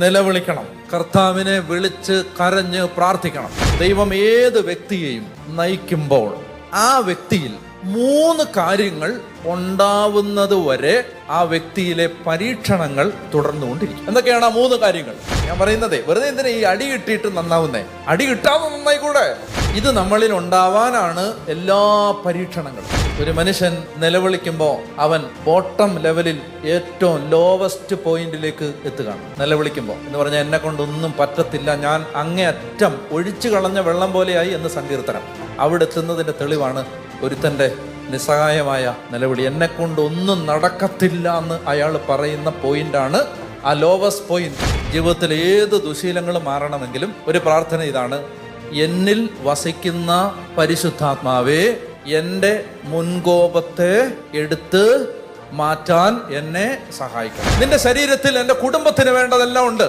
നിലവിളിക്കണം. കർത്താവിനെ വിളിച്ച് കരഞ്ഞ് പ്രാർത്ഥിക്കണം. ദൈവം ഏത് വ്യക്തിയെയും നയിക്കുമ്പോൾ ആ വ്യക്തിയിൽ 3 കാര്യങ്ങൾ ഉണ്ടാവുന്നത് വരെ ആ വ്യക്തിയിലെ പരീക്ഷണങ്ങൾ തുടർന്നുകൊണ്ടിരിക്കും. എന്തൊക്കെയാണ് ആ 3 കാര്യങ്ങൾ? ഞാൻ പറയുന്നത് വെറുതെ എന്തിനാ ഈ അടി കിട്ടിയിട്ട് നന്നാവുന്നേ? അടി കിട്ടാതെ നന്നായിക്കൂടെ? ഇത് നമ്മളിൽ ഉണ്ടാവാനാണ് എല്ലാ പരീക്ഷണങ്ങളും. ഒരു മനുഷ്യൻ നിലവിളിക്കുമ്പോൾ അവൻ ബോട്ടം ലെവലിൽ ഏറ്റവും ലോവസ്റ്റ് പോയിന്റിലേക്ക് എത്തുകയാണ്. നിലവിളിക്കുമ്പോൾ എന്ന് പറഞ്ഞാൽ എന്നെ കൊണ്ടൊന്നും പറ്റത്തില്ല, ഞാൻ അങ്ങേയറ്റം ഒഴിച്ചു കളഞ്ഞ വെള്ളം പോലെയായി എന്ന് സങ്കീർത്തനം. അവിടെ എത്തുന്നതിന്റെ തെളിവാണ് ഒരുത്തന്റെ നിസ്സഹായമായ നിലവിളി. എന്നെ കൊണ്ടൊന്നും നടക്കത്തില്ല എന്ന് അയാൾ പറയുന്ന പോയിന്റാണ് ആ ലോവസ്റ്റ് പോയിന്റ്. ജീവിതത്തിൽ ഏത് ദുശീലങ്ങളും മാറണമെങ്കിലും ഒരു പ്രാർത്ഥന ഇതാണ്: എന്നിൽ വസിക്കുന്ന പരിശുദ്ധാത്മാവേ, എൻ്റെ മുൻകോപത്തെ എടുത്ത് മാറ്റാൻ എന്നെ സഹായിക്കണം. നിന്റെ ശരീരത്തിൽ എൻ്റെ കുടുംബത്തിന് വേണ്ടതെല്ലാം ഉണ്ട്.